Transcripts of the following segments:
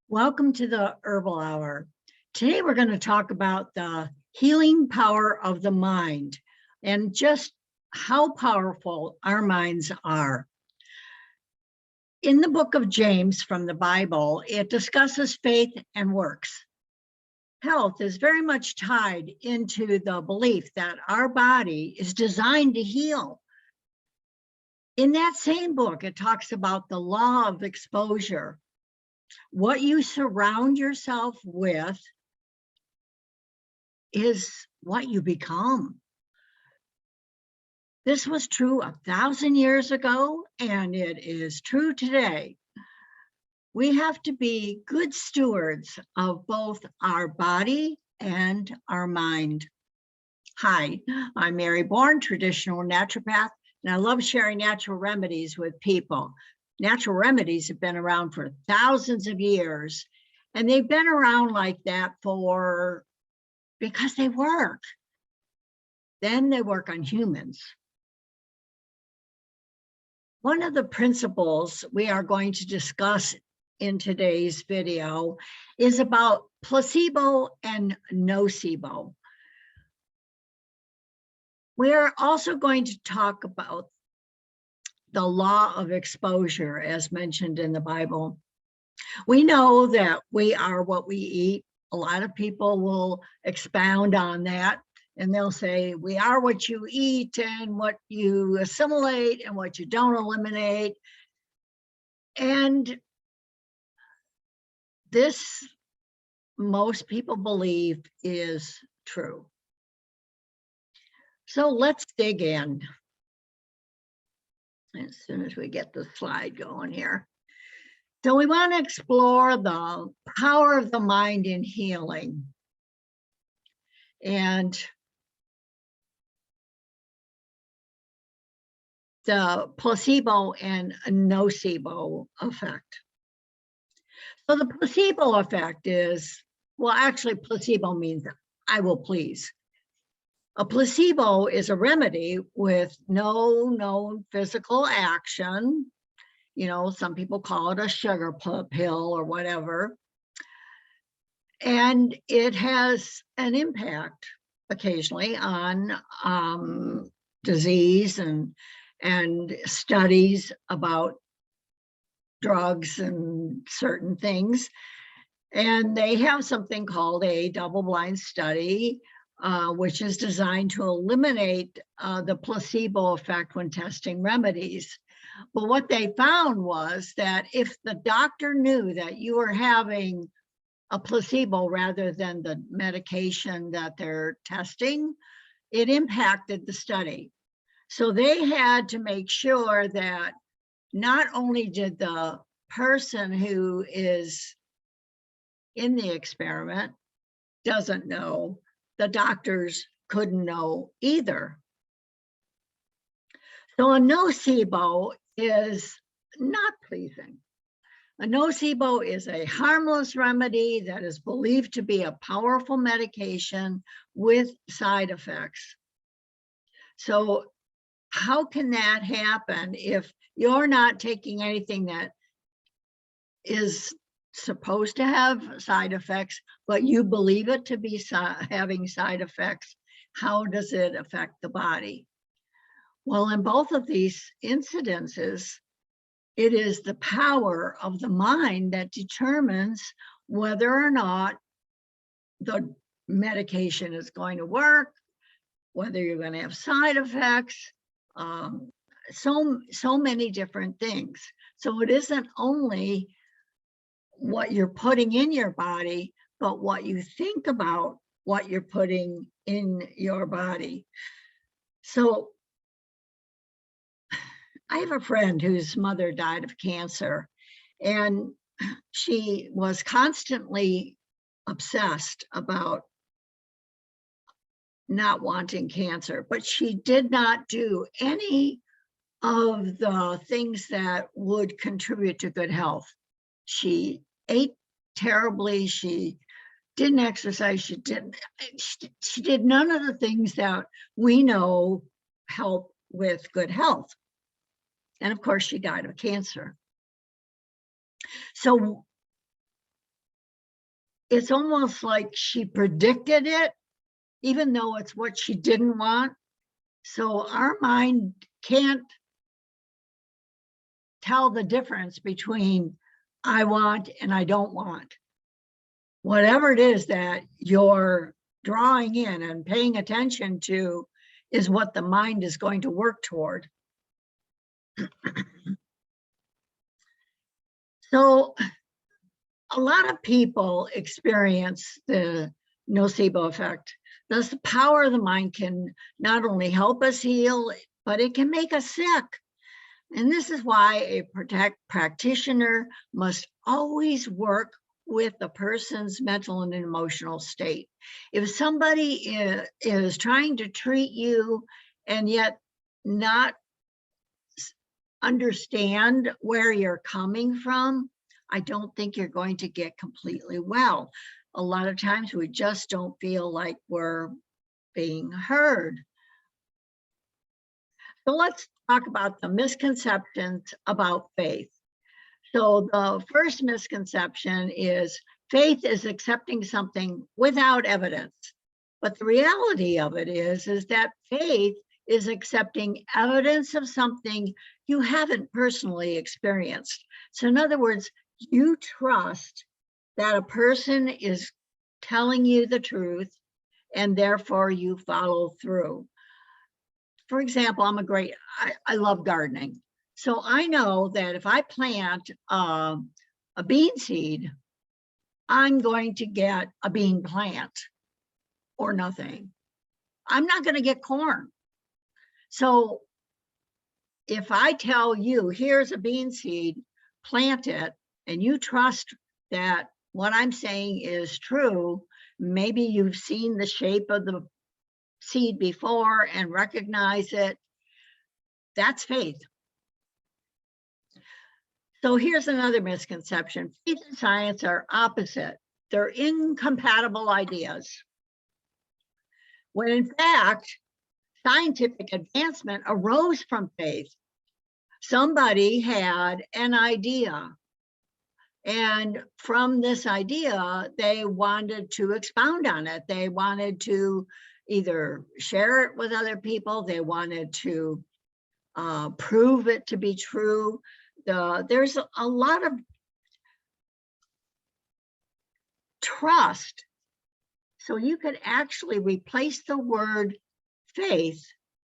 Welcome to the Herbal Hour. Today we're going to talk about the healing power of the mind and just how powerful our minds are. In the book of James from the Bible, it discusses faith and works. Health is very much tied into the belief that our body is designed to heal. In that same book, it talks about the law of exposure. What you surround yourself with is what you become. This was true 1,000 years ago, and it is true today. We have to be good stewards of both our body and our mind. Hi, I'm Mary Bourne, traditional naturopath, and I love sharing natural remedies with people. Natural remedies have been around for thousands of years, and they've been around like that because they work. Then they work on humans. One of the principles we are going to discuss in today's video is about placebo and nocebo. We're also going to talk about the law of exposure, as mentioned in the Bible. We know that we are what we eat. A lot of people will expound on that, and they'll say, we are what you eat and what you assimilate and what you don't eliminate. And this, most people believe, is true. So let's dig in as soon as we get the slide going here. So we want to explore the power of the mind in healing and the placebo and nocebo effect. So the placebo effect is, well, actually placebo means I will please. A placebo is a remedy with no known physical action. You know, some people call it a sugar pill or whatever. And it has an impact occasionally on disease and studies about drugs and certain things. And they have something called a double-blind study, which is designed to eliminate the placebo effect when testing remedies. But what they found was that if the doctor knew that you were having a placebo rather than the medication that they're testing, it impacted the study. So they had to make sure that not only did the person who is in the experiment doesn't know, the doctors couldn't know either. So a nocebo is not pleasing. A nocebo is a harmless remedy that is believed to be a powerful medication with side effects. So how can that happen if you're not taking anything that is supposed to have side effects, but you believe it to be having side effects? How does it affect the body? Well, in both of these incidences, it is the power of the mind that determines whether or not the medication is going to work, whether you're going to have side effects, so many different things. So it isn't only what you're putting in your body, but what you think about what you're putting in your body. So I have a friend whose mother died of cancer, and she was constantly obsessed about not wanting cancer, but she did not do any of the things that would contribute to good health. She ate terribly, she didn't exercise, she did none of the things that we know help with good health. And of course, she died of cancer. So it's almost like she predicted it, even though it's what she didn't want. So our mind can't tell the difference between I want and I don't want. Whatever it is that you're drawing in and paying attention to is what the mind is going to work toward. So a lot of people experience the nocebo effect. Thus, the power of the mind can not only help us heal, but it can make us sick. And this is why a practitioner must always work with the person's mental and emotional state. If somebody is trying to treat you and yet not understand where you're coming from, I don't think you're going to get completely well. A lot of times we just don't feel like we're being heard. So let's talk about the misconceptions about faith. So the first misconception is faith is accepting something without evidence. But the reality of it is that faith is accepting evidence of something you haven't personally experienced. So in other words, you trust that a person is telling you the truth and therefore you follow through. For example, I love gardening. So I know that if I plant a bean seed, I'm going to get a bean plant or nothing. I'm not going to get corn. So if I tell you, here's a bean seed, plant it, and you trust that what I'm saying is true, maybe you've seen the shape of the seed before and recognize it, that's faith. So here's another misconception. Faith and science are opposite. They're incompatible ideas. When in fact, scientific advancement arose from faith. Somebody had an idea. And from this idea, they wanted to expound on it. They wanted to either share it with other people. They wanted to prove it to be true. There's a lot of trust. So you could actually replace the word faith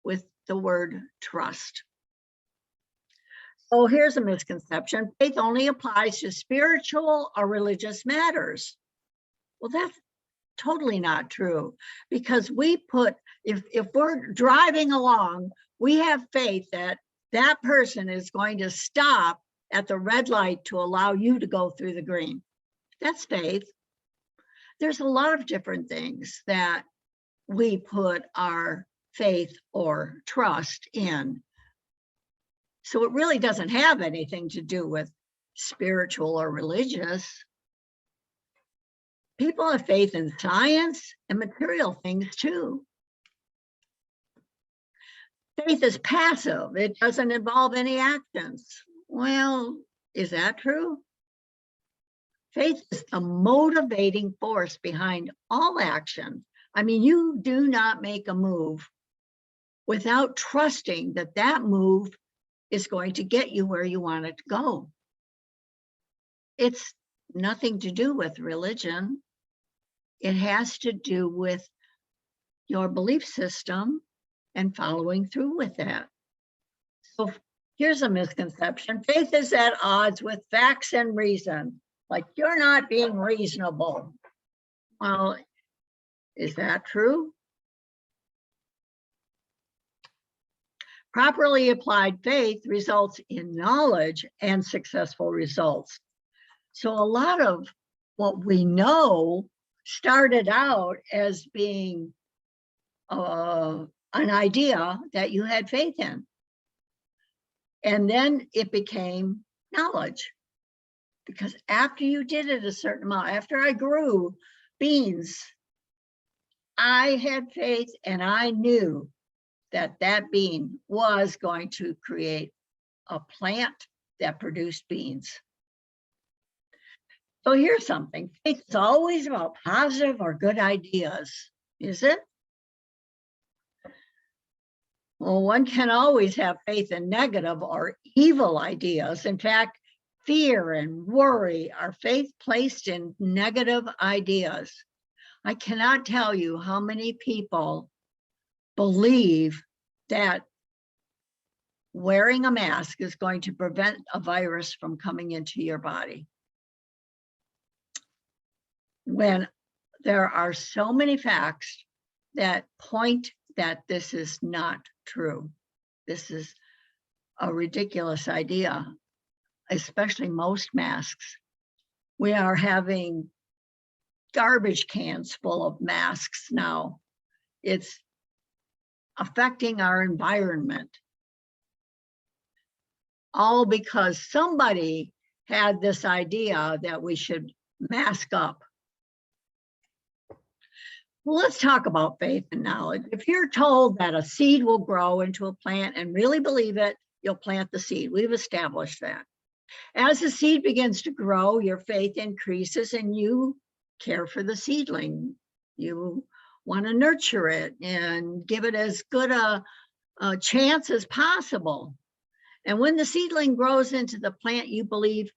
with the word trust. Oh, here's a misconception. Faith only applies to spiritual or religious matters. Well, that's totally not true, because we put, if we're driving along, we have faith that that person is going to stop at the red light to allow you to go through the green. That's faith. There's a lot of different things that we put our faith or trust in. So it really doesn't have anything to do with spiritual or religious. People have faith in science and material things too. Faith is passive. It doesn't involve any actions. Well, is that true? Faith is the motivating force behind all action. I mean, you do not make a move without trusting that that move is going to get you where you want it to go. It's nothing to do with religion. It has to do with your belief system and following through with that. So here's a misconception. Faith is at odds with facts and reason. Like, you're not being reasonable. Well, is that true? Properly applied faith results in knowledge and successful results. So a lot of what we know started out as being an idea that you had faith in. And then it became knowledge. Because after you did it a certain amount, after I grew beans, I had faith and I knew that that bean was going to create a plant that produced beans. So here's something. Faith is always about positive or good ideas, is it? Well, one can always have faith in negative or evil ideas. In fact, fear and worry are faith placed in negative ideas. I cannot tell you how many people believe that wearing a mask is going to prevent a virus from coming into your body, when there are so many facts that point that this is not true. This is a ridiculous idea, especially most masks. We are having garbage cans full of masks now. It's affecting our environment, all because somebody had this idea that we should mask up. Well, let's talk about faith and knowledge. If you're told that a seed will grow into a plant and really believe it, you'll plant the seed. We've established that. As the seed begins to grow, your faith increases and you care for the seedling. You want to nurture it and give it as good a chance as possible. And when the seedling grows into the plant you believe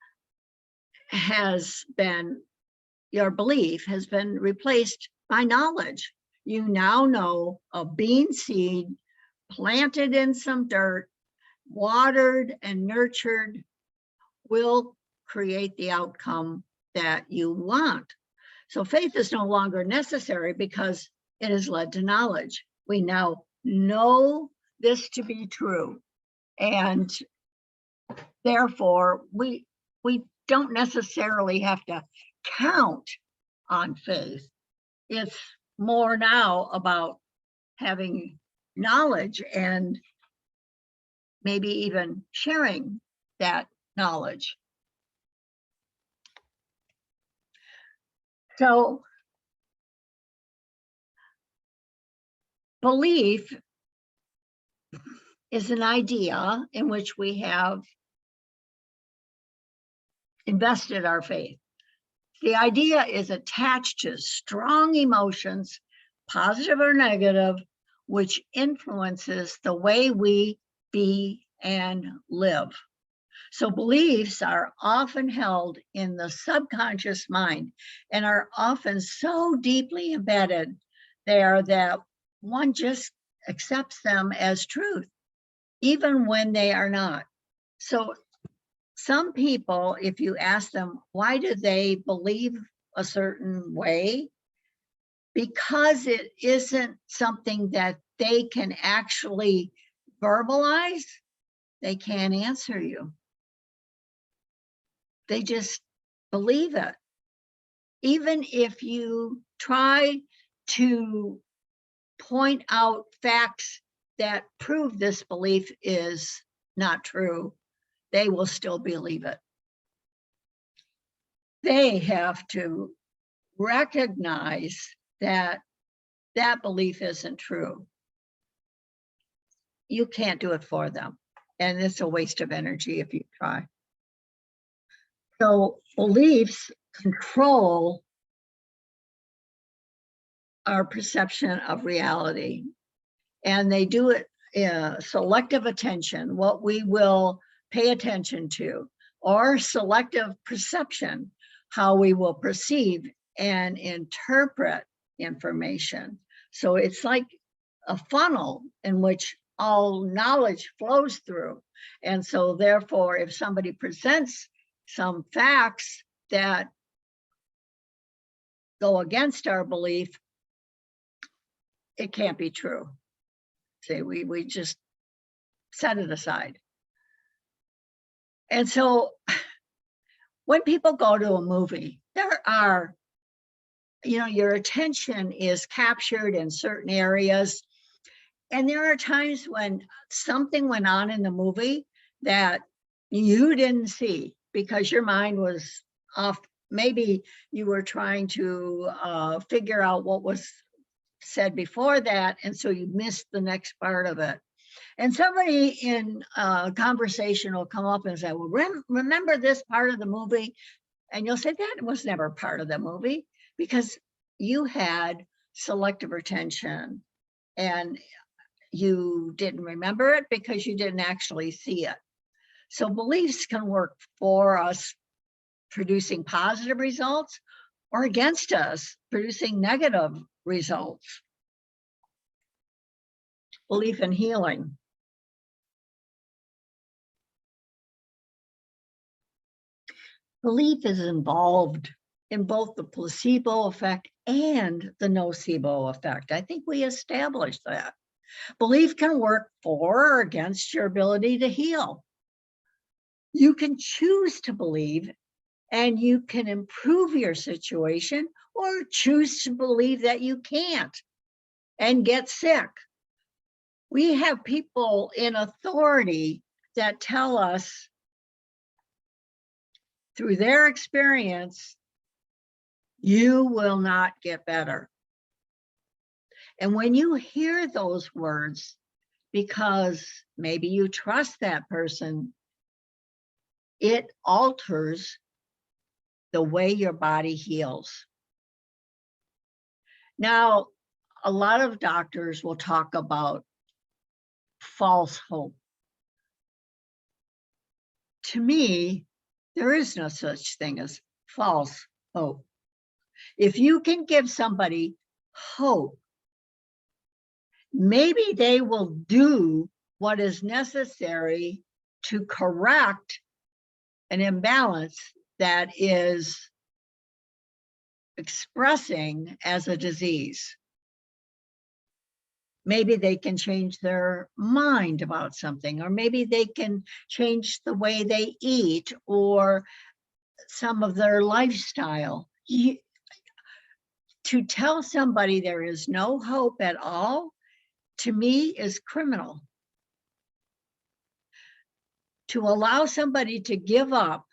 your belief has been replaced by knowledge. You now know a bean seed planted in some dirt, watered and nurtured, will create the outcome that you want. So faith is no longer necessary because it has led to knowledge. We now know this to be true. And therefore, we don't necessarily have to count on faith. It's more now about having knowledge and maybe even sharing that knowledge. So belief is an idea in which we have invested our faith. The idea is attached to strong emotions, positive or negative, which influences the way we be and live. So beliefs are often held in the subconscious mind and are often so deeply embedded there that one just accepts them as truth, even when they are not. So some people, if you ask them, why do they believe a certain way? Because it isn't something that they can actually verbalize, they can't answer you. They just believe it. Even if you try to point out facts that prove this belief is not true, they will still believe it. They have to recognize that that belief isn't true. You can't do it for them. And it's a waste of energy if you try. So beliefs control our perception of reality. And they do it selective attention, what we will pay attention to, or selective perception, how we will perceive and interpret information. So it's like a funnel in which all knowledge flows through. And so therefore, if somebody presents some facts that go against our belief, it can't be true. See, we just set it aside. And so when people go to a movie, there are, your attention is captured in certain areas. And there are times when something went on in the movie that you didn't see because your mind was off. Maybe you were trying to figure out what was said before that, and so you missed the next part of it. And somebody in a conversation will come up and say, well, remember this part of the movie? And you'll say that was never part of the movie because you had selective retention and you didn't remember it because you didn't actually see it. So beliefs can work for us, producing positive results, or against us, producing negative results. Belief in healing. Belief is involved in both the placebo effect and the nocebo effect. I think we established that. Belief can work for or against your ability to heal. You can choose to believe and you can improve your situation, or choose to believe that you can't and get sick. We have people in authority that tell us through their experience, you will not get better. And when you hear those words, because maybe you trust that person, it alters the way your body heals. Now, a lot of doctors will talk about false hope. To me, there is no such thing as false hope. If you can give somebody hope, maybe they will do what is necessary to correct an imbalance that is expressing as a disease. Maybe they can change their mind about something, or maybe they can change the way they eat or some of their lifestyle. To tell somebody there is no hope at all, to me, is criminal. To allow somebody to give up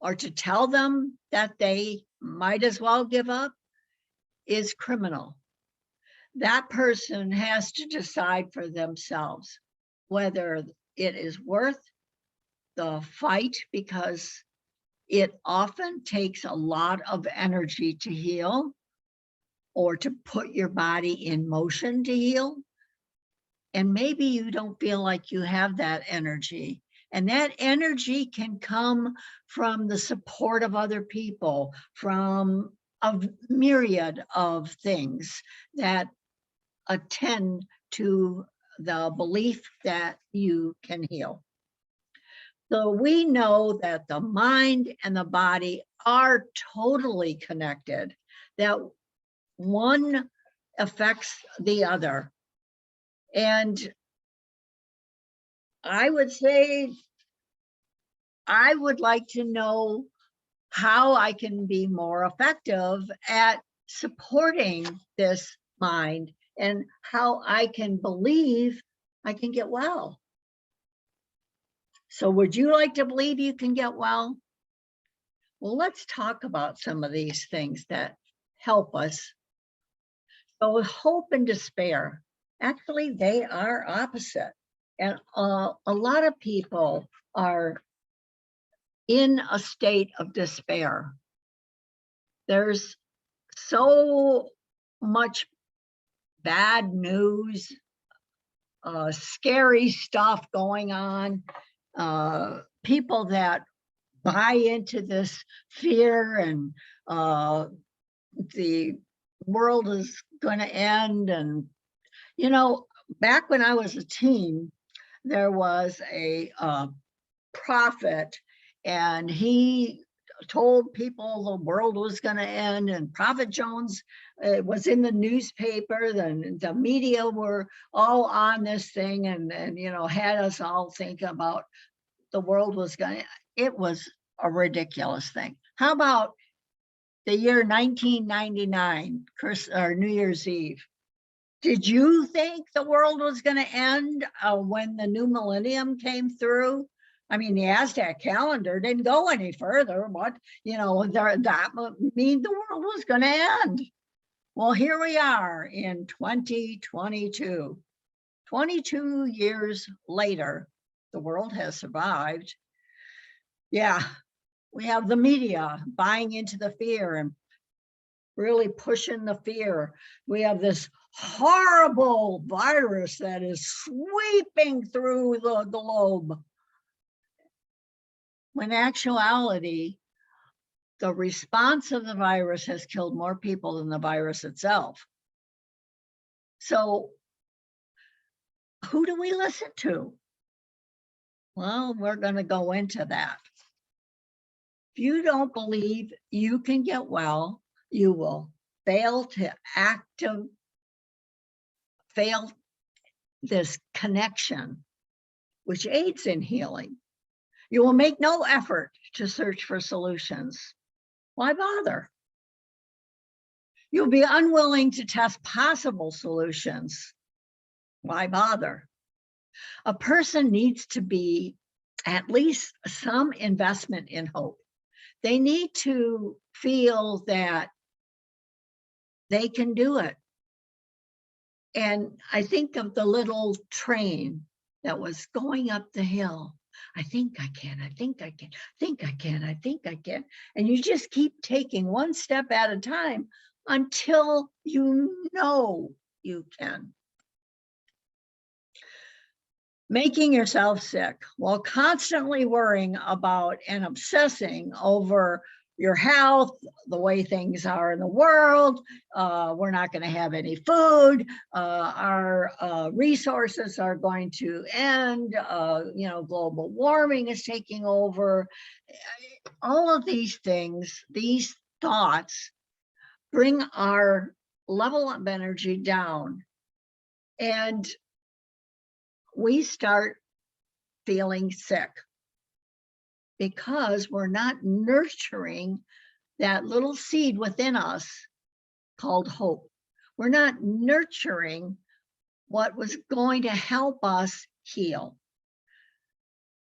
or to tell them that they might as well give up is criminal. That person has to decide for themselves whether it is worth the fight, because it often takes a lot of energy to heal or to put your body in motion to heal. And maybe you don't feel like you have that energy. And that energy can come from the support of other people, from a myriad of things that attend to the belief that you can heal. So we know that the mind and the body are totally connected, that one affects the other. And I would say, I would like to know how I can be more effective at supporting this mind and how I can believe I can get well. So would you like to believe you can get well? Well, let's talk about some of these things that help us. So hope and despair, actually, they are opposite. And a lot of people are in a state of despair. There's so much bad news, scary stuff going on, people that buy into this fear and the world is going to end. And, you know, back when I was a teen, there was a prophet, and he told people the world was going to end. And Prophet Jones was in the newspaper, the media were all on this thing, and you know, had us all think about the world was going to, it was a ridiculous thing. How about the year 1999, New Year's Eve? Did you think the world was going to end when the new millennium came through? I mean, the Aztec calendar didn't go any further, but, you know, that would mean the world was going to end. Well, here we are in 2022. 22 years later, the world has survived. Yeah, We have the media buying into the fear and really pushing the fear. We have this horrible virus that is sweeping through the globe. When actuality, the response of the virus has killed more people than the virus itself. So who do we listen to? Well, we're going to go into that. If you don't believe you can get well, you will fail this connection, which aids in healing. You will make no effort to search for solutions. Why bother? You'll be unwilling to test possible solutions. Why bother? A person needs to be at least some investment in hope. They need to feel that they can do it. And I think of the little train that was going up the hill. I think I can, I think I can, I think I can, I think I can. And you just keep taking one step at a time until you know you can. Making yourself sick while constantly worrying about and obsessing over your health, the way things are in the world, we're not going to have any food, our resources are going to end, global warming is taking over. All of these things, these thoughts bring our level of energy down, and we start feeling sick because we're not nurturing that little seed within us called hope. We're not nurturing what was going to help us heal.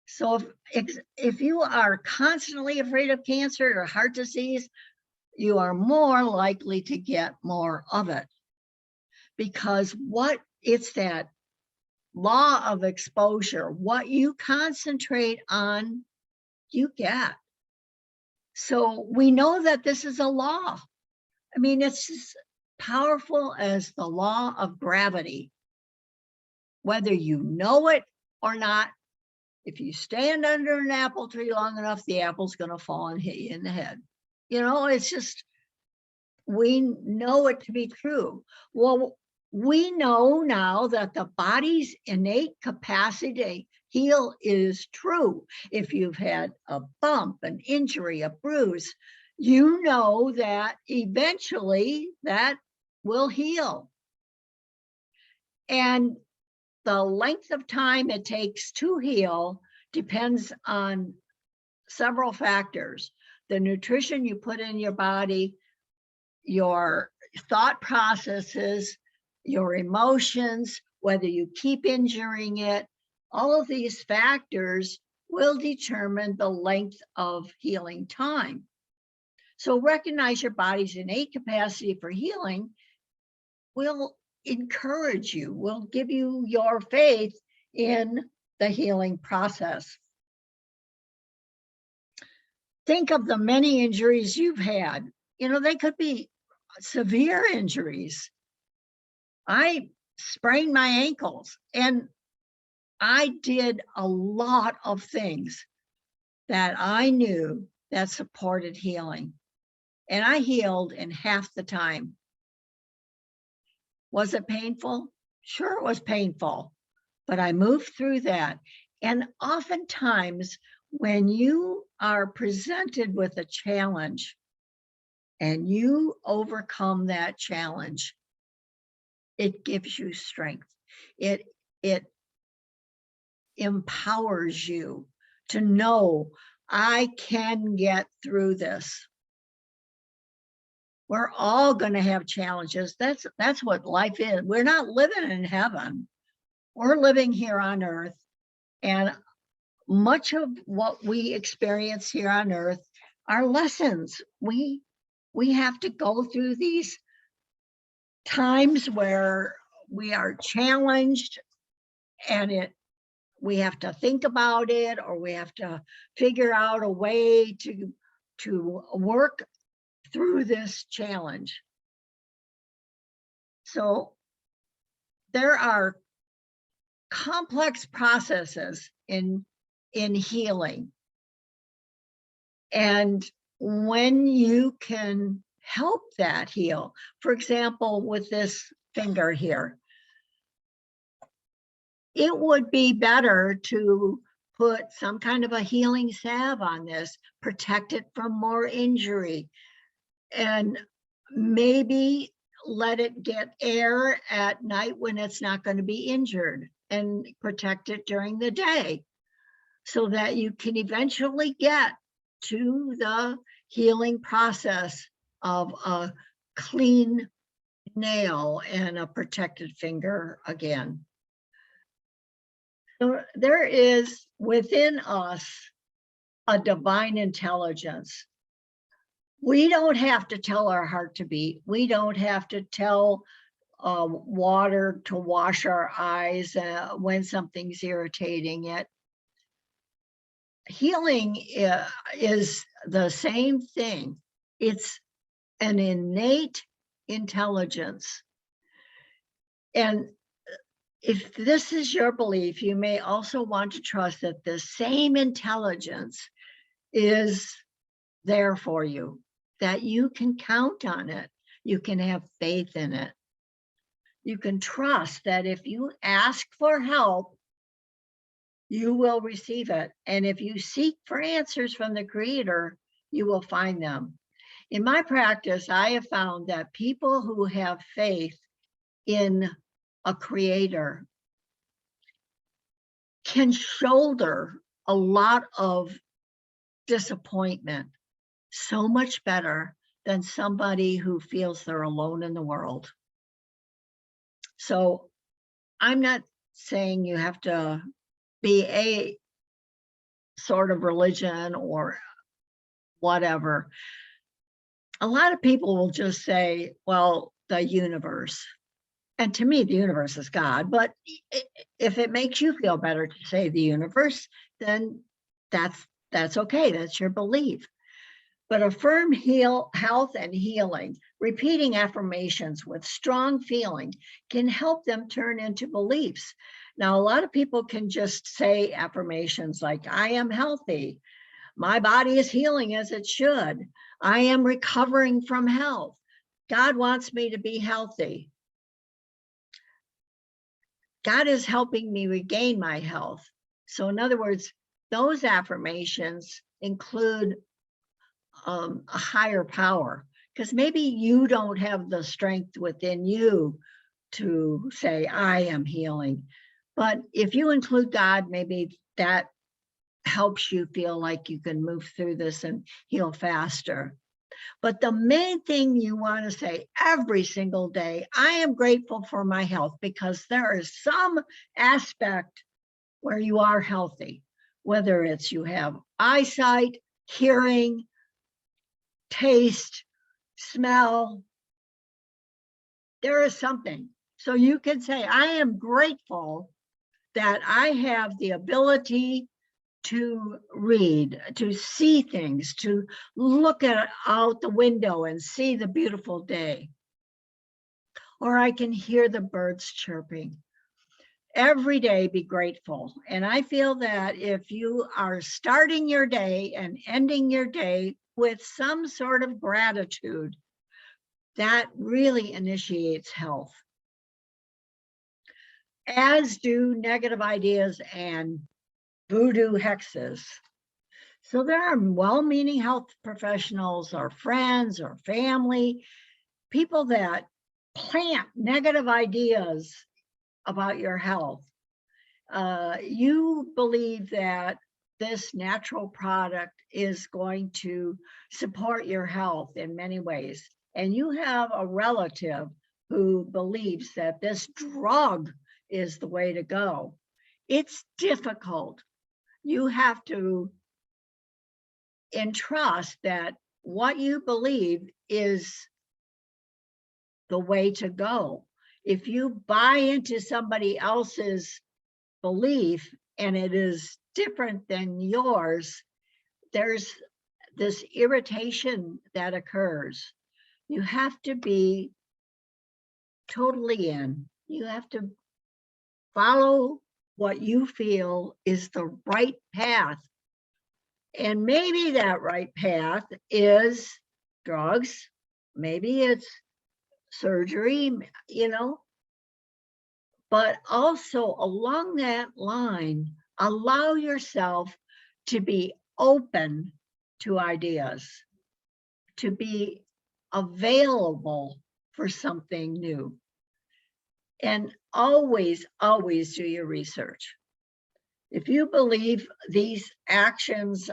So if you are constantly afraid of cancer or heart disease, you are more likely to get more of it, because it's that law of exposure. What you concentrate on, you get. So we know that this is a law. I mean, it's as powerful as the law of gravity. Whether you know it or not, if you stand under an apple tree long enough, the apple's going to fall and hit you in the head. It's just, we know it to be true. Well, we know now that the body's innate capacity to heal is true. If you've had a bump, an injury, a bruise, you know that eventually that will heal. And the length of time it takes to heal depends on several factors. The nutrition you put in your body, your thought processes, your emotions, whether you keep injuring it, all of these factors will determine the length of healing time. So recognize your body's innate capacity for healing will encourage you, will give you your faith in the healing process. Think of the many injuries you've had. They could be severe injuries. I sprained my ankles, and I did a lot of things that I knew that supported healing. And I healed in half the time. Was it painful? Sure, it was painful, but I moved through that. And oftentimes, when you are presented with a challenge and you overcome that challenge, it gives you strength. It empowers you to know, I can get through this. We're all going to have challenges. That's what life is. We're not living in heaven. We're living here on earth. And much of what we experience here on earth are lessons. We have to go through these times where we are challenged, and it we have to think about it, or we have to figure out a way to work through this challenge. So there are complex processes in healing. And when you can help that heal, for example, with this finger here, it would be better to put some kind of a healing salve on this, protect it from more injury, and maybe let it get air at night when it's not going to be injured, and protect it during the day so that you can eventually get to the healing process of a clean nail and a protected finger again. So there is within us a divine intelligence. We don't have to tell our heart to beat. We don't have to tell water to wash our eyes when something's irritating it. Healing is the same thing. It's an innate intelligence. And if this is your belief, you may also want to trust that the same intelligence is there for you, that you can count on it. You can have faith in it. You can trust that if you ask for help, you will receive it. And if you seek for answers from the Creator, you will find them. In my practice, I have found that people who have faith in a Creator can shoulder a lot of disappointment so much better than somebody who feels they're alone in the world. So I'm not saying you have to be a sort of religion or whatever. A lot of people will just say, well, the universe. And to me, the universe is God. But if it makes you feel better to say the universe, then that's okay. That's your belief. But affirm health and healing, repeating affirmations with strong feeling can help them turn into beliefs. Now, a lot of people can just say affirmations like, I am healthy. My body is healing as it should. I am recovering from health. God wants me to be healthy. God is helping me regain my health. So in other words, those affirmations include a higher power, because maybe you don't have the strength within you to say, I am healing. But if you include God, maybe that helps you feel like you can move through this and heal faster. But the main thing you want to say every single day, I am grateful for my health, because there is some aspect where you are healthy, whether it's you have eyesight, hearing, taste, smell. There is something. So you can say, I am grateful that I have the ability to read, to see things, to look out the window and see the beautiful day. Or I can hear the birds chirping. Every day, be grateful. And I feel that if you are starting your day and ending your day with some sort of gratitude, that really initiates health. As do negative ideas and voodoo hexes. So there are well-meaning health professionals or friends or family, people that plant negative ideas about your health. You believe that this natural product is going to support your health in many ways. And you have a relative who believes that this drug is the way to go. It's difficult. You have to entrust that what you believe is the way to go. If you buy into somebody else's belief and it is different than yours, there's this irritation that occurs. You have to be totally in. You have to follow what you feel is the right path. And maybe that right path is drugs, maybe it's surgery, but also along that line, allow yourself to be open to ideas, to be available for something new. And always, always do your research. If you believe these actions,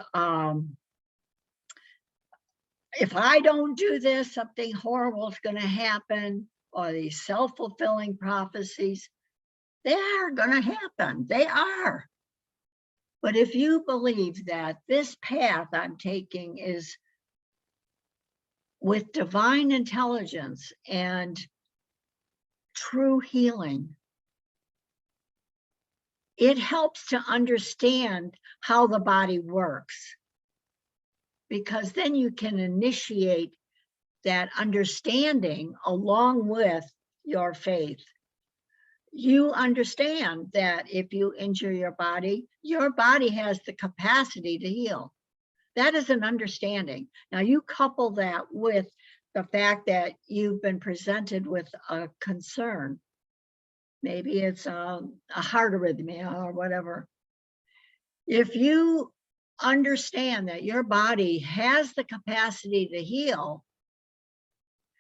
if I don't do this, something horrible is going to happen, or these self-fulfilling prophecies, they are going to happen. They are. But if you believe that this path I'm taking is with divine intelligence and true healing, it helps to understand how the body works, because then you can initiate that understanding along with your faith. You understand that if you injure your body has the capacity to heal. That is an understanding. Now you couple that with the fact that you've been presented with a concern. Maybe it's a heart arrhythmia or whatever. If you understand that your body has the capacity to heal,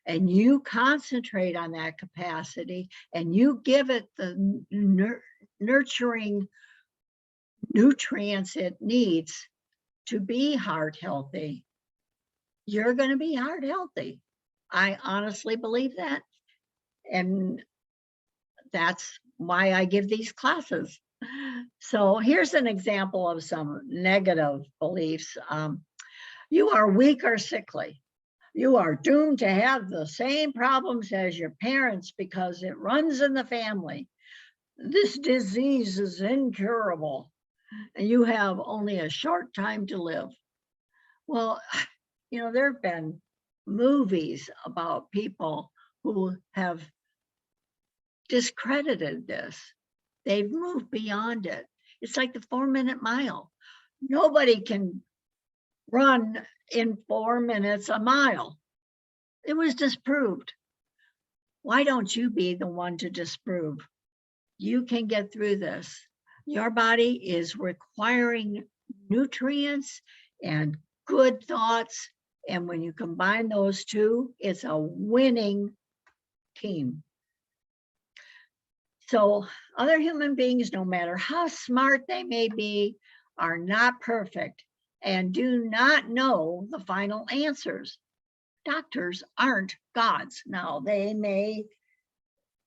and you concentrate on that capacity and you give it the nurturing nutrients it needs to be heart healthy, you're going to be heart healthy. I honestly believe that. And that's why I give these classes. So here's an example of some negative beliefs. You are weak or sickly. You are doomed to have the same problems as your parents because it runs in the family. This disease is incurable, and you have only a short time to live. Well, there have been movies about people who have discredited this. They've moved beyond it. It's like the 4-minute mile. Nobody can run in 4 minutes a mile. It was disproved. Why don't you be the one to disprove? You can get through this. Your body is requiring nutrients and good thoughts. And when you combine those two, it's a winning team. So other human beings, no matter how smart they may be, are not perfect and do not know the final answers. Doctors aren't gods. Now, they may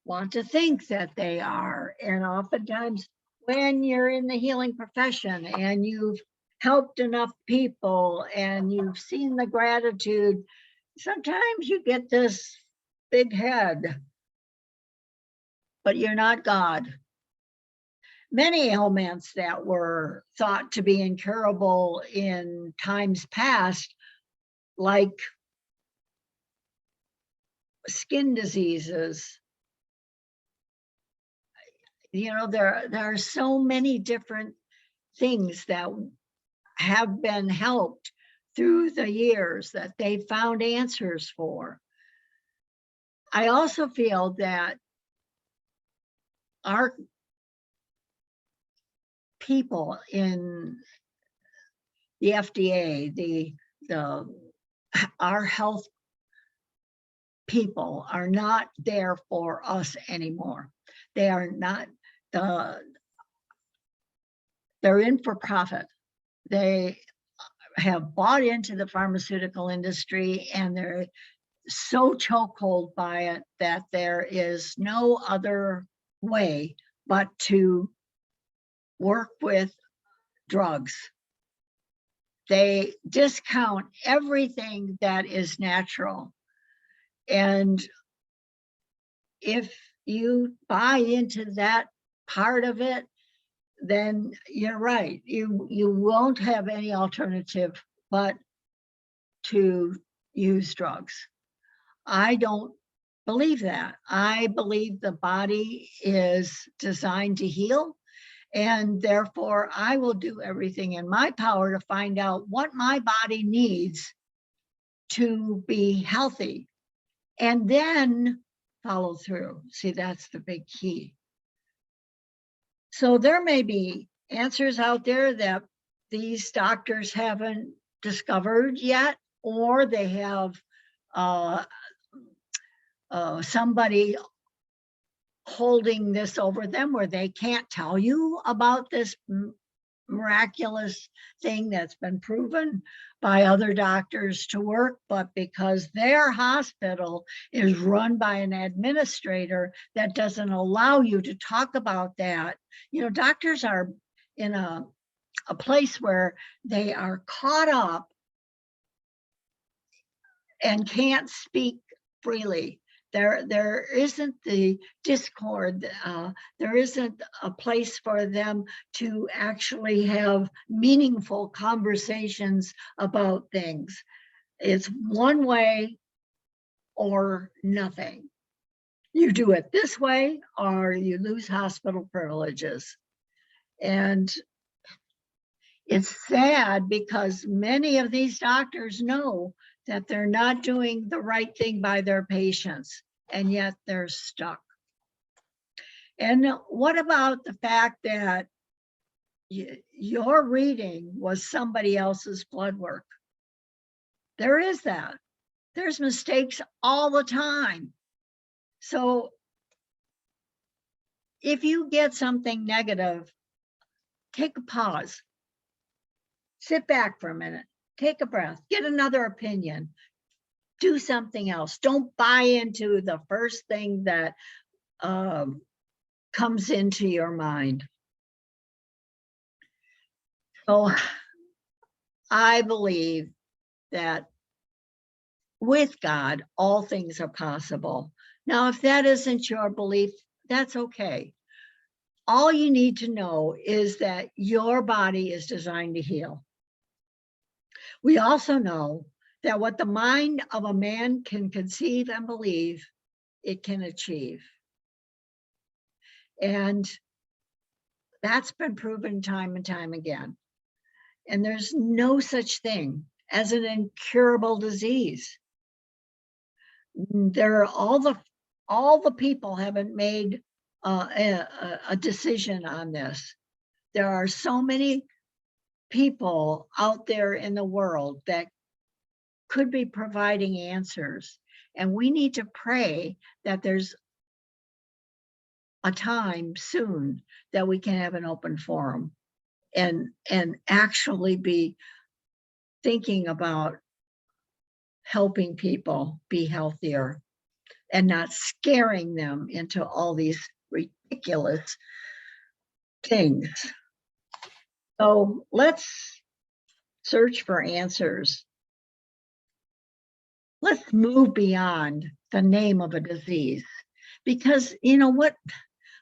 want to think that they are. And oftentimes, when you're in the healing profession and you've helped enough people and you've seen the gratitude, sometimes you get this big head, but you're not God. Many ailments that were thought to be incurable in times past, like skin diseases, there are so many different things that have been helped through the years that they found answers for. I also feel that our people in the FDA, our health people are not there for us anymore. They are not they're in for profit. They have bought into the pharmaceutical industry and they're so chokehold by it that there is no other way but to work with drugs. They discount everything that is natural. And if you buy into that part of it, then you're right. You won't have any alternative but to use drugs. I don't believe that. I believe the body is designed to heal, and therefore I will do everything in my power to find out what my body needs to be healthy, and then follow through. See, that's the big key. So there may be answers out there that these doctors haven't discovered yet, or they have somebody holding this over them where they can't tell you about this miraculous thing that's been proven by other doctors to work, but because their hospital is run by an administrator that doesn't allow you to talk about that. You know, doctors are in a place where they are caught up and can't speak freely. There isn't the discord. There isn't a place for them to actually have meaningful conversations about things. It's one way or nothing. You do it this way or you lose hospital privileges. And it's sad because many of these doctors know that they're not doing the right thing by their patients, and yet they're stuck. And what about the fact that your reading was somebody else's blood work? There is that. There's mistakes all the time. So if you get something negative, take a pause. Sit back for a minute. Take a breath, get another opinion, do something else. Don't buy into the first thing that comes into your mind. So I believe that with God, all things are possible. Now, if that isn't your belief, that's okay. All you need to know is that your body is designed to heal. We also know that what the mind of a man can conceive and believe, it can achieve. And that's been proven time and time again. And there's no such thing as an incurable disease. There are all the people haven't made a decision on this. There are so many people out there in the world that could be providing answers. And we need to pray that there's a time soon that we can have an open forum and actually be thinking about helping people be healthier and not scaring them into all these ridiculous things. So let's search for answers. Let's move beyond the name of a disease, because you know what,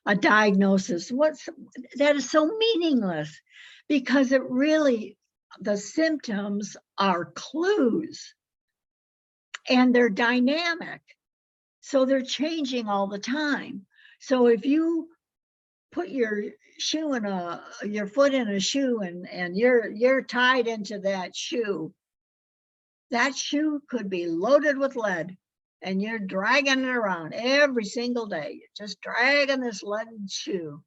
a diagnosis, that is so meaningless, because it really, the symptoms are clues and they're dynamic. So they're changing all the time. So if you put your shoe in your foot in a shoe and you're tied into that shoe could be loaded with lead and you're dragging it around every single day. You're just dragging this leaden shoe.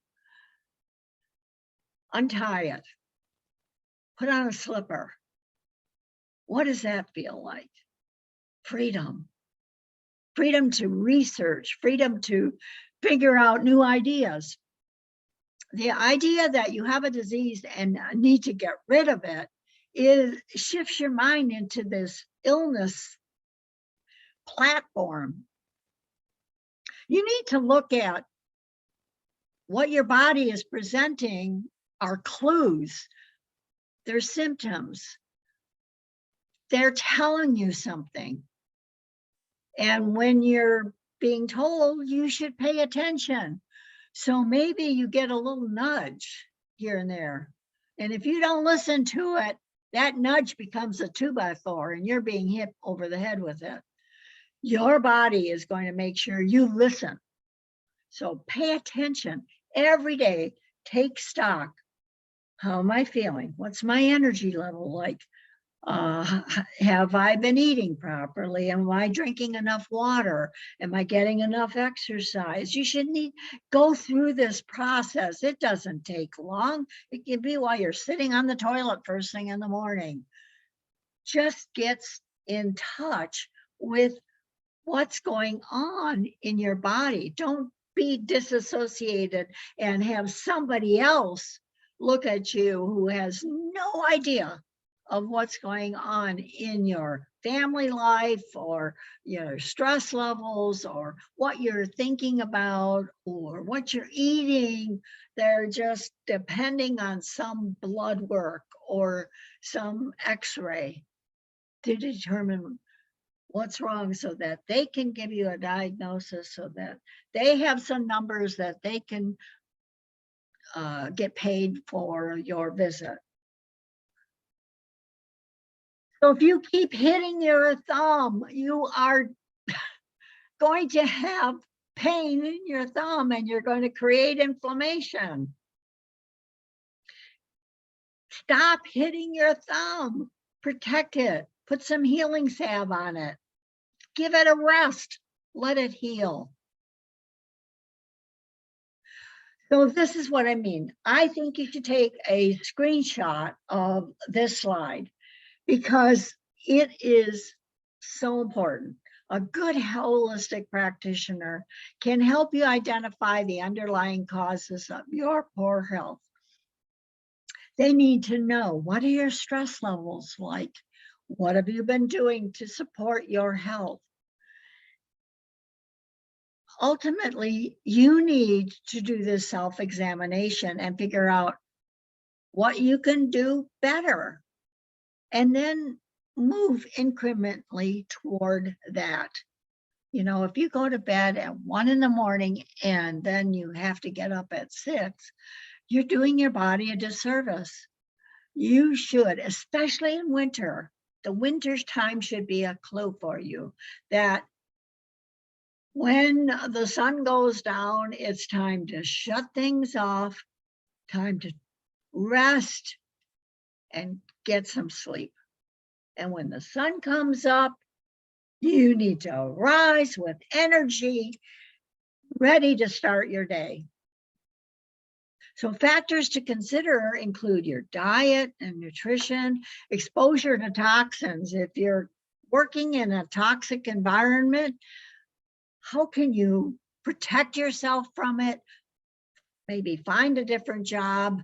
Untie it. Put on a slipper. What does that feel like? Freedom. Freedom to research, freedom to figure out new ideas. The idea that you have a disease and need to get rid of it shifts your mind into this illness platform. You need to look at what your body is presenting are clues. They're symptoms. They're telling you something. And when you're being told, you should pay attention. So maybe you get a little nudge here and there. And if you don't listen to it, that nudge becomes a 2x4 and you're being hit over the head with it. Your body is going to make sure you listen. So pay attention every day. Take stock. How am I feeling? What's my energy level like? Have I been eating properly? Am I drinking enough water? Am I getting enough exercise? You should go through this process. It doesn't take long. It can be while you're sitting on the toilet first thing in the morning. Just get in touch with what's going on in your body. Don't be disassociated and have somebody else look at you who has no idea of what's going on in your family life or your stress levels or what you're thinking about or what you're eating. They're just depending on some blood work or some x-ray to determine what's wrong so that they can give you a diagnosis, so that they have some numbers that they can get paid for your visit. So if you keep hitting your thumb, you are going to have pain in your thumb and you're going to create inflammation. Stop hitting your thumb. Protect it. Put some healing salve on it. Give it a rest. Let it heal. So this is what I mean. I think you should take a screenshot of this slide because it is so important. A good holistic practitioner can help you identify the underlying causes of your poor health. They need to know, what are your stress levels like? What have you been doing to support your health? Ultimately, you need to do this self-examination and figure out what you can do better, and then move incrementally toward that. You know, if you go to bed at 1 in the morning and then you have to get up at 6, you're doing your body a disservice. You should, especially in winter, the winter's time should be a clue for you that when the sun goes down, it's time to shut things off, time to rest and get some sleep. And when the sun comes up, you need to rise with energy, ready to start your day. So factors to consider include your diet and nutrition, exposure to toxins. If you're working in a toxic environment, how can you protect yourself from it? Maybe find a different job,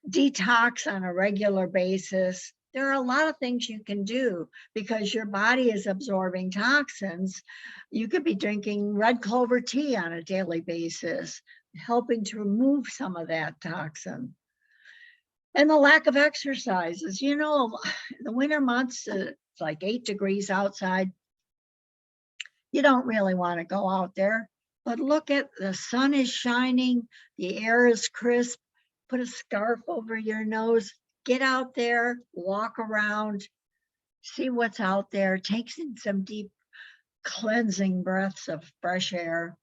detox on a regular basis. There are a lot of things you can do because your body is absorbing toxins. You could be drinking red clover tea on a daily basis, helping to remove some of that toxin. And the lack of exercises. You know, the winter months, it's like 8 degrees outside. You don't really want to go out there, but look at the sun is shining, the air is crisp. Put a scarf over your nose, get out there, walk around, see what's out there, take in some deep cleansing breaths of fresh air,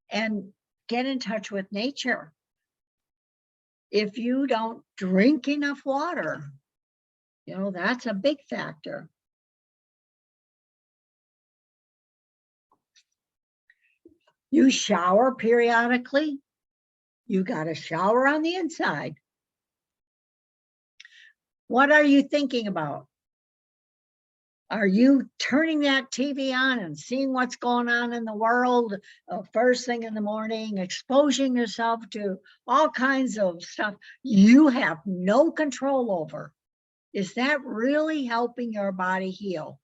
and get in touch with nature. If you don't drink enough water, you know, that's a big factor. You shower periodically. You got to shower on the inside. What are you thinking about? Are you turning that TV on and seeing what's going on in the world first thing in the morning, exposing yourself to all kinds of stuff you have no control over? Is that really helping your body heal?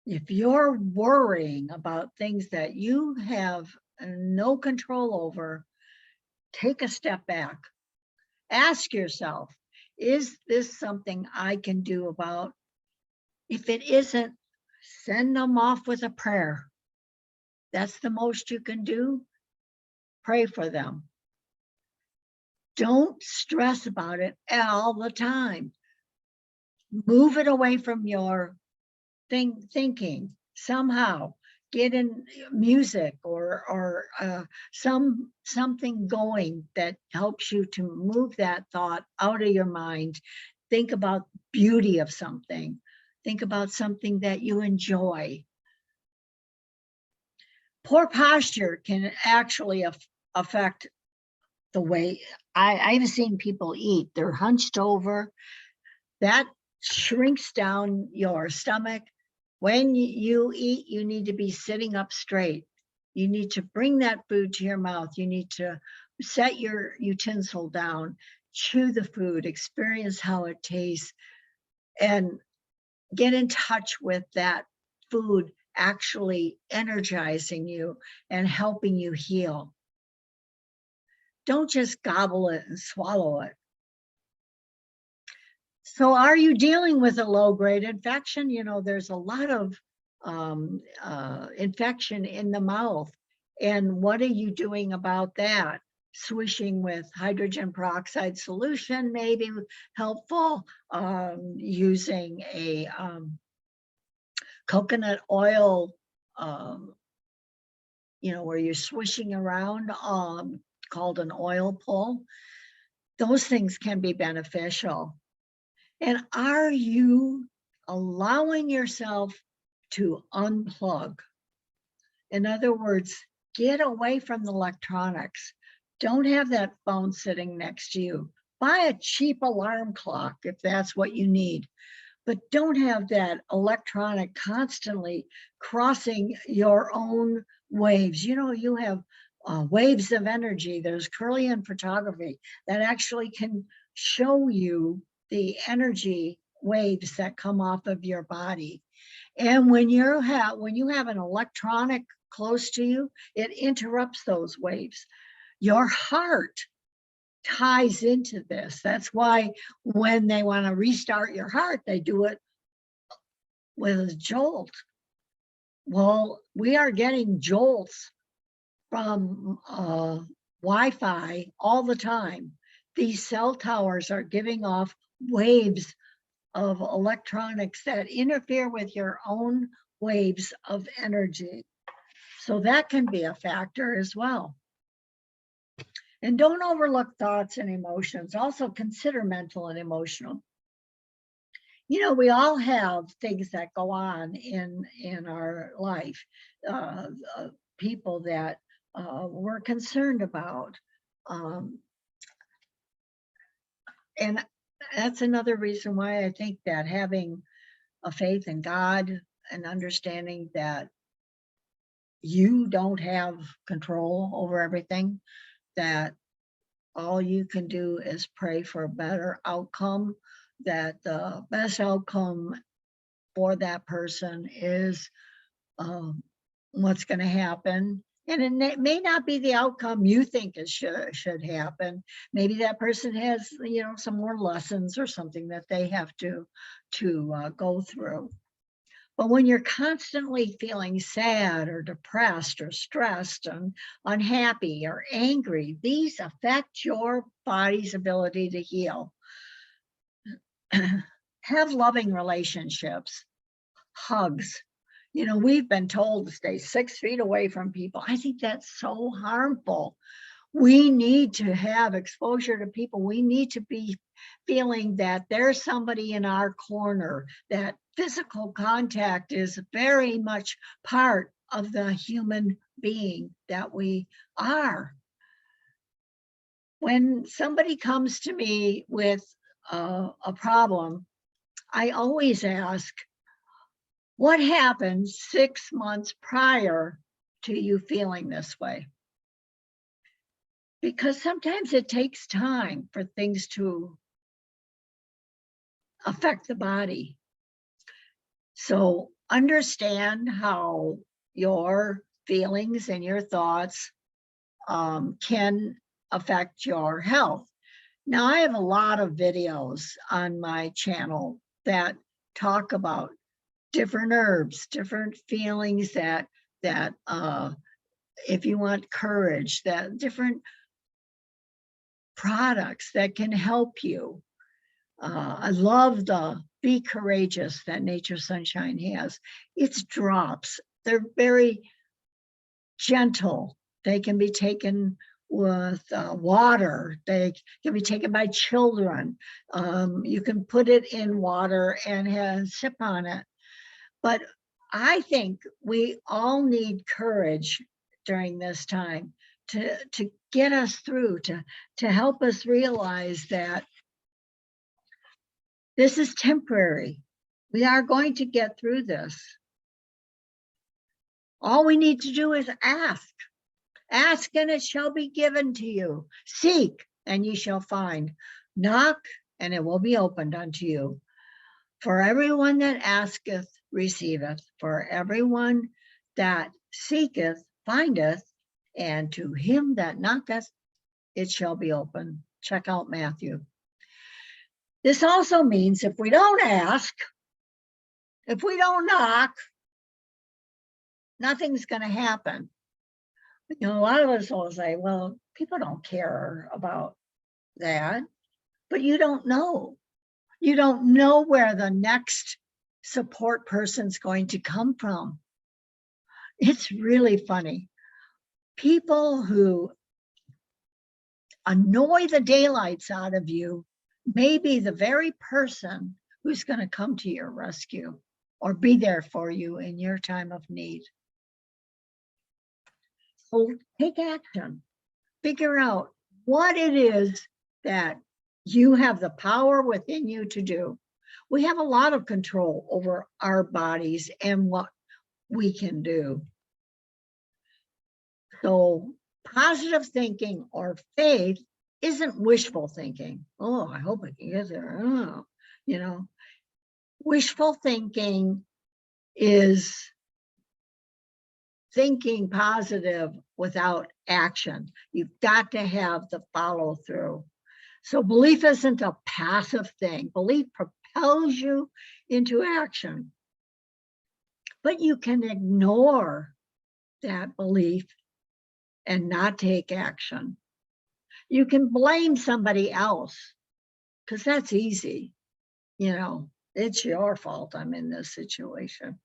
If you're worrying about things that you have no control over, take a step back. Ask yourself, is this something I can do about? If it isn't, send them off with a prayer. That's the most you can do. Pray for them. Don't stress about it all the time. Move it away from your thinking somehow. Get in music or something going that helps you to move that thought out of your mind. Think about beauty of something. Think about something that you enjoy. Poor posture can actually affect the way I've seen people eat. They're hunched over. That shrinks down your stomach. When you eat, you need to be sitting up straight. You need to bring that food to your mouth. You need to set your utensil down, chew the food, experience how it tastes, and get in touch with that food actually energizing you and helping you heal. Don't just gobble it and swallow it. So are you dealing with a low-grade infection? You know, there's a lot of infection in the mouth. And what are you doing about that? Swishing with hydrogen peroxide solution may be helpful. Using a coconut oil, you know, where you're swishing around, called an oil pull. Those things can be beneficial. And are you allowing yourself to unplug? In other words, get away from the electronics. Don't have that phone sitting next to you. Buy a cheap alarm clock if that's what you need. But don't have that electronic constantly crossing your own waves. You know, you have waves of energy. There's Kirlian photography that actually can show you the energy waves that come off of your body. And when you have an electronic close to you, it interrupts those waves. Your heart ties into this. That's why when they want to restart your heart, they do it with a jolt. Well, we are getting jolts from Wi-Fi all the time. These cell towers are giving off waves of electronics that interfere with your own waves of energy. So that can be a factor as well. And don't overlook thoughts and emotions. Also consider mental and emotional. You know, we all have things that go on in our life, people that we're concerned about. And that's another reason why I think that having a faith in God and understanding that you don't have control over everything, that all you can do is pray for a better outcome, that the best outcome for that person is what's going to happen. And it may not be the outcome you think it should happen. Maybe that person has, you know, some more lessons or something that they have to go through. But when you're constantly feeling sad or depressed or stressed and unhappy or angry, these affect your body's ability to heal. Have loving relationships, hugs. You know, we've been told to stay 6 feet away from people. I think that's so harmful. We need to have exposure to people. We need to be feeling that there's somebody in our corner, that physical contact is very much part of the human being that we are. When somebody comes to me with a problem, I always ask, what happened 6 months prior to you feeling this way? Because sometimes it takes time for things to affect the body. So understand how your feelings and your thoughts can affect your health. Now, I have a lot of videos on my channel that talk about different herbs, different feelings that if you want courage, that different products that can help you. I love the Be Courageous that Nature Sunshine has. It's drops. They're very gentle. They can be taken with water. They can be taken by children. You can put it in water and sip on it. But I think we all need courage during this time to get us through, to help us realize that this is temporary. We are going to get through this. All we need to do is ask. Ask and it shall be given to you. Seek and ye shall find. Knock and it will be opened unto you. For everyone that asketh, receiveth. For everyone that seeketh, findeth. And to him that knocketh, it shall be open. Check out Matthew. This also means if we don't ask, if we don't knock, nothing's going to happen. You know, a lot of us will say, well, people don't care about that, but you don't know. You don't know where the next support person's going to come from. It's really funny. People who annoy the daylights out of you may be the very person who's going to come to your rescue or be there for you in your time of need. So take action. Figure out what it is that you have the power within you to do. We have a lot of control over our bodies and what we can do. So positive thinking or faith isn't wishful thinking. Oh, I hope I can get there. Oh, you know, wishful thinking is thinking positive without action. You've got to have the follow through. So belief isn't a passive thing. Belief propels you into action. But you can ignore that belief and not take action. You can blame somebody else because that's easy. You know, it's your fault I'm in this situation.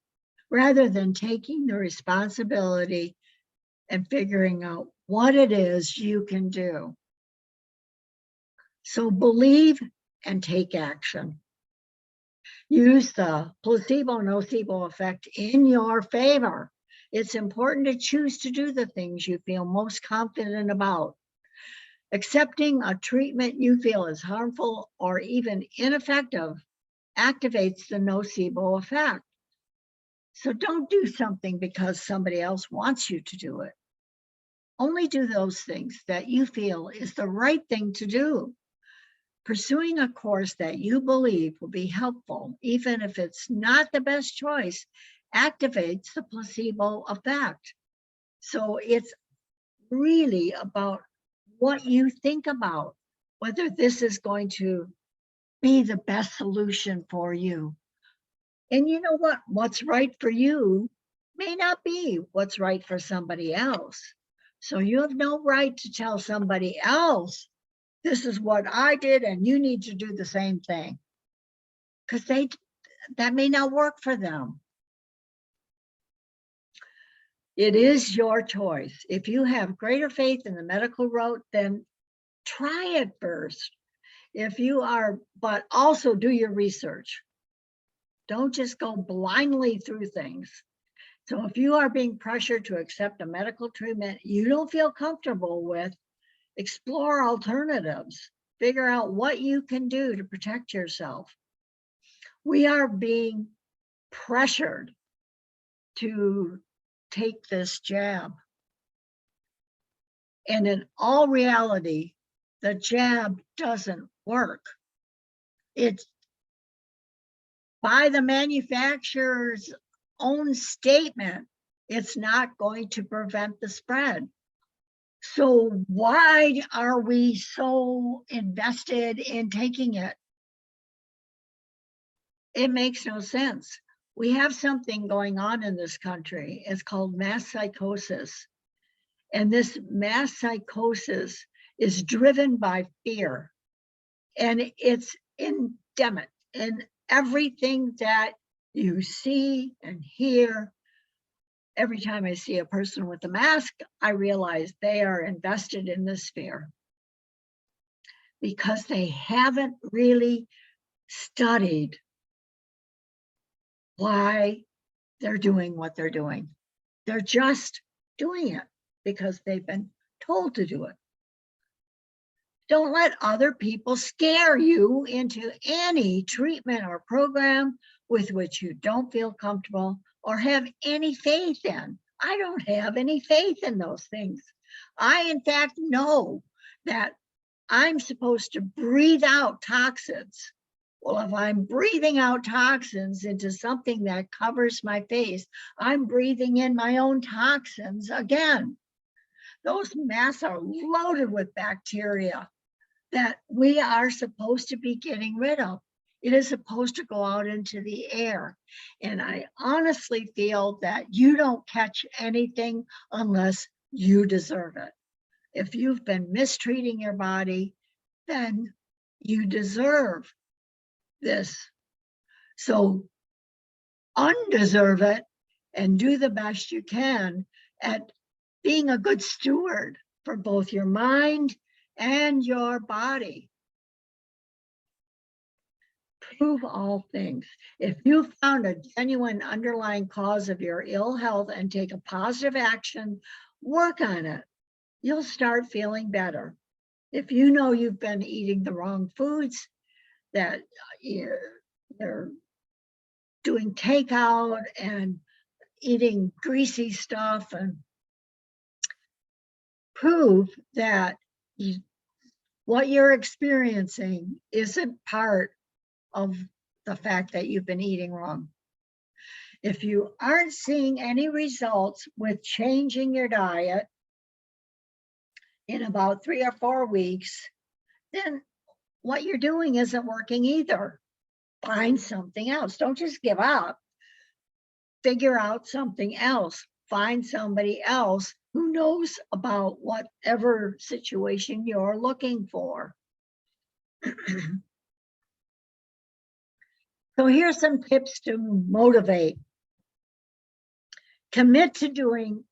Rather than taking the responsibility and figuring out what it is you can do. So believe and take action. Use the placebo-nocebo effect in your favor. It's important to choose to do the things you feel most confident about. Accepting a treatment you feel is harmful or even ineffective activates the nocebo effect. So don't do something because somebody else wants you to do it. Only do those things that you feel is the right thing to do. Pursuing a course that you believe will be helpful, even if it's not the best choice, activates the placebo effect. So it's really about what you think about, whether this is going to be the best solution for you. And you know what? What's right for you may not be what's right for somebody else. So you have no right to tell somebody else, this is what I did and you need to do the same thing. Because that may not work for them. It is your choice. If you have greater faith in the medical route, then try it first. If you are, but also do your research. Don't just go blindly through things. So if you are being pressured to accept a medical treatment you don't feel comfortable with, explore alternatives. Figure out what you can do to protect yourself. We are being pressured to take this jab. And in all reality, the jab doesn't work. It's by the manufacturer's own statement, it's not going to prevent the spread. So why are we so invested in taking it? It makes no sense. We have something going on in this country. It's called mass psychosis. And this mass psychosis is driven by fear. And it's endemic in everything that you see and hear. Every time I see a person with a mask, I realize they are invested in this fear because they haven't really studied why they're doing what they're doing. They're just doing it because they've been told to do it. Don't let other people scare you into any treatment or program with which you don't feel comfortable or have any faith in. I don't have any faith in those things. I, in fact, know that I'm supposed to breathe out toxins. Well, if I'm breathing out toxins into something that covers my face, I'm breathing in my own toxins again. Those masks are loaded with bacteria that we are supposed to be getting rid of. It is supposed to go out into the air. And I honestly feel that you don't catch anything unless you deserve it. If you've been mistreating your body, then you deserve this. So undeserve it and do the best you can at being a good steward for both your mind and your body. Prove all things. If you found a genuine underlying cause of your ill health and take a positive action, work on it. You'll start feeling better. If you know you've been eating the wrong foods, that you're doing takeout and eating greasy stuff, and prove that what you're experiencing isn't part of the fact that you've been eating wrong. If you aren't seeing any results with changing your diet in about 3 or 4 weeks, then what you're doing isn't working either. Find something else. Don't just give up. Figure out something else. Find somebody else who knows about whatever situation you're looking for. So here's some tips to motivate. Commit to doing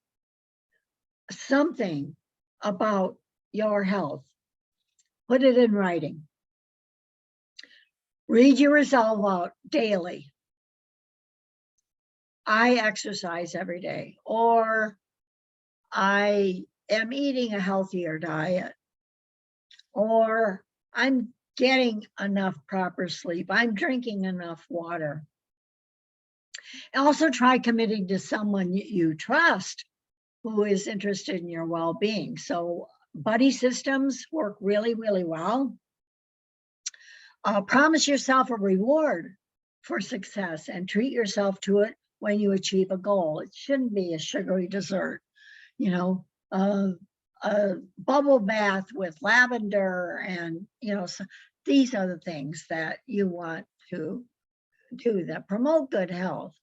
something about your health. Put it in writing. Read your resolve out daily. I exercise every day, or I am eating a healthier diet, or I'm getting enough proper sleep, I'm drinking enough water. Also try committing to someone you trust who is interested in your well-being. So buddy systems work really, really well. Promise yourself a reward for success and treat yourself to it when you achieve a goal. It shouldn't be a sugary dessert, you know, a bubble bath with lavender, and so these are the things that you want to do that promote good health.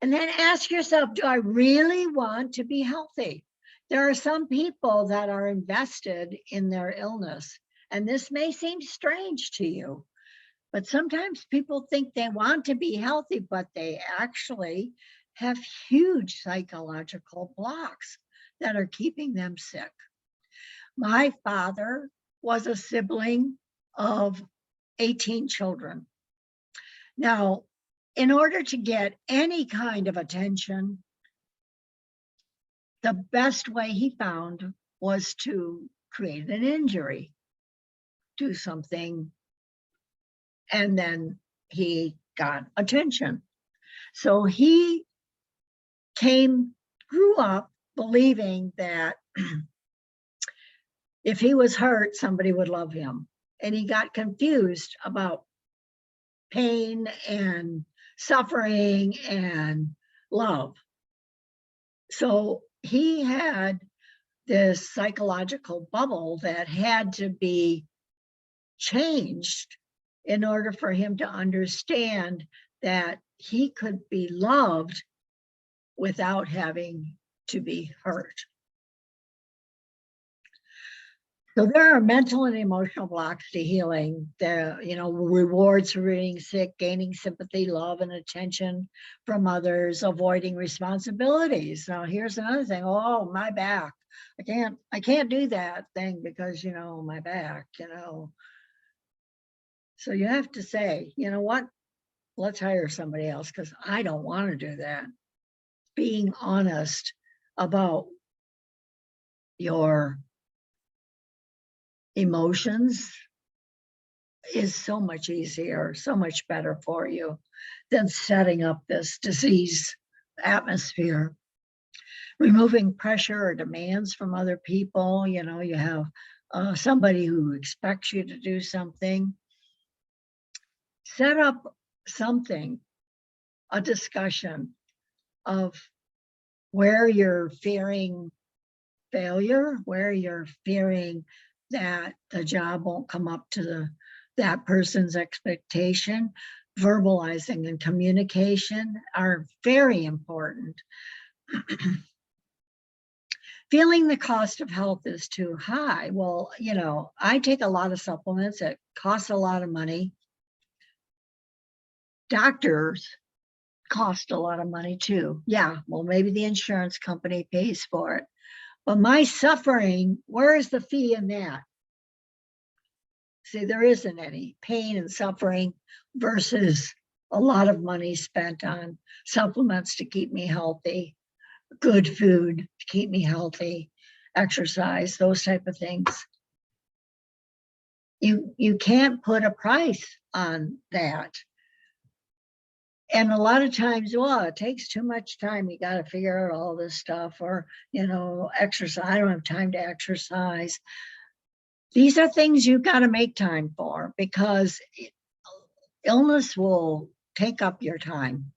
And then ask yourself, do I really want to be healthy? There are some people that are invested in their illness, and this may seem strange to you, but sometimes people think they want to be healthy, but they actually have huge psychological blocks that are keeping them sick. My father was a sibling of 18 children. Now, in order to get any kind of attention, the best way he found was to create an injury, do something, and then he got attention. So he grew up believing that if he was hurt, somebody would love him. And he got confused about pain and suffering and love. So he had this psychological bubble that had to be changed in order for him to understand that he could be loved without having to be hurt. So there are mental and emotional blocks to healing. The, rewards for being sick, gaining sympathy, love, and attention from others, avoiding responsibilities. Now, here's another thing. Oh, my back. I can't do that thing because, my back, So you have to say, you know what? Let's hire somebody else because I don't want to do that. Being honest about your emotions is so much easier, so much better for you than setting up this disease atmosphere. Removing pressure or demands from other people, you have somebody who expects you to do something. Set up something, a discussion of where you're fearing failure, where you're fearing that the job won't come up to that person's expectation. Verbalizing and communication are very important. Feeling the cost of health is too high. Well, I take a lot of supplements. It costs a lot of money. Doctors cost a lot of money too. Yeah, well, maybe the insurance company pays for it. But my suffering, where is the fee in that? See, there isn't any. Pain and suffering versus a lot of money spent on supplements to keep me healthy, good food to keep me healthy, exercise, those type of things. You can't put a price on that. And a lot of times, well, it takes too much time. You got to figure out all this stuff, or, exercise. I don't have time to exercise. These are things you've got to make time for, because illness will take up your time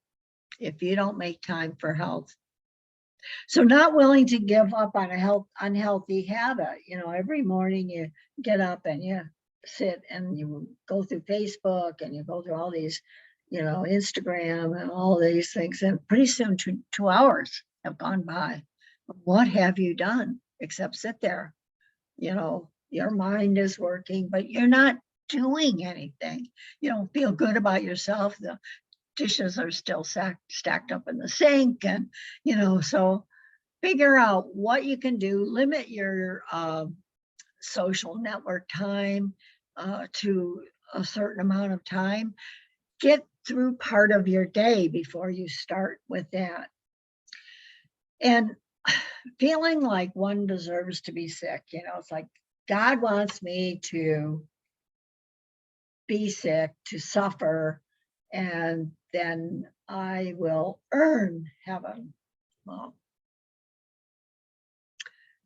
if you don't make time for health. So not willing to give up on a unhealthy habit. Every morning you get up and you sit and you go through Facebook and you go through all these, Instagram and all these things. And pretty soon 2 hours have gone by. What have you done except sit there? Your mind is working, but you're not doing anything. You don't feel good about yourself. The dishes are still stacked up in the sink. And, so figure out what you can do. Limit your social network time to a certain amount of time. Get through part of your day before you start with that. And feeling like one deserves to be sick, it's like God wants me to be sick, to suffer, and then I will earn heaven. Well,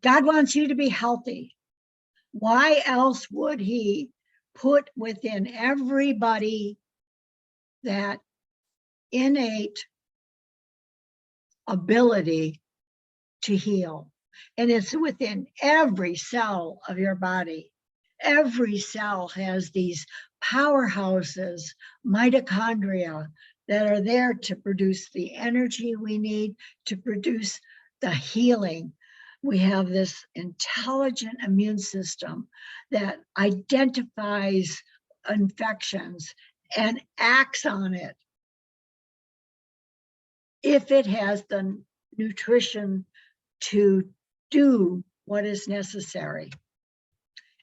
God wants you to be healthy. Why else would he put within everybody that innate ability to heal? And it's within every cell of your body. Every cell has these powerhouses, mitochondria, that are there to produce the energy we need to produce the healing. We have this intelligent immune system that identifies infections and acts on it if it has the nutrition to do what is necessary.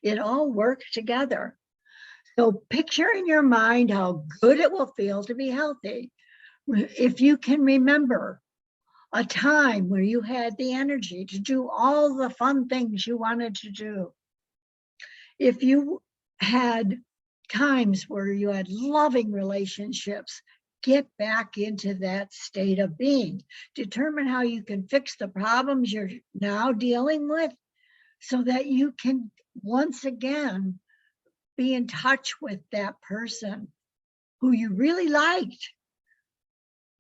It all works together. So picture in your mind how good it will feel to be healthy. If you can remember a time where you had the energy to do all the fun things you wanted to do. If you had times where you had loving relationships, get back into that state of being. Determine how you can fix the problems you're now dealing with so that you can once again be in touch with that person who you really liked.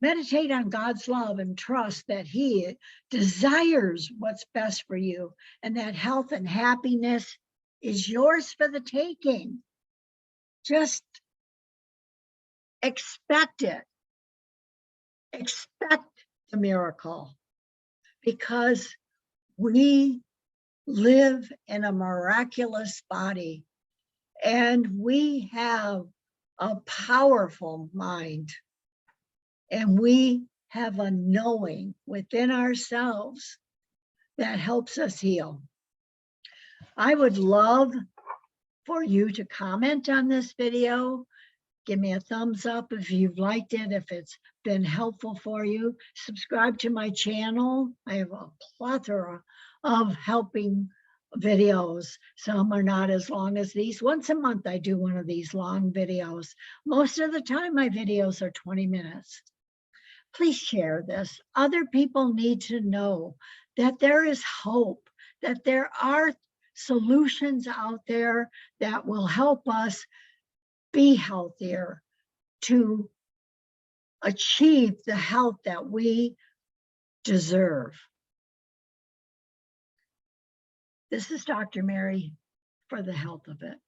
Meditate on God's love and trust that he desires what's best for you, and that health and happiness is yours for the taking. Just expect it. Expect the miracle, because we live in a miraculous body, and we have a powerful mind, and we have a knowing within ourselves that helps us heal. I would love for you to comment on this video. Give me a thumbs up if you've liked it, if it's been helpful for you. Subscribe to my channel. I have a plethora of helping videos. Some are not as long as these. Once a month, I do one of these long videos. Most of the time, my videos are 20 minutes. Please share this. Other people need to know that there is hope, that there are solutions out there that will help us be healthier, to achieve the health that we deserve. This is Dr. Mary for the health of it.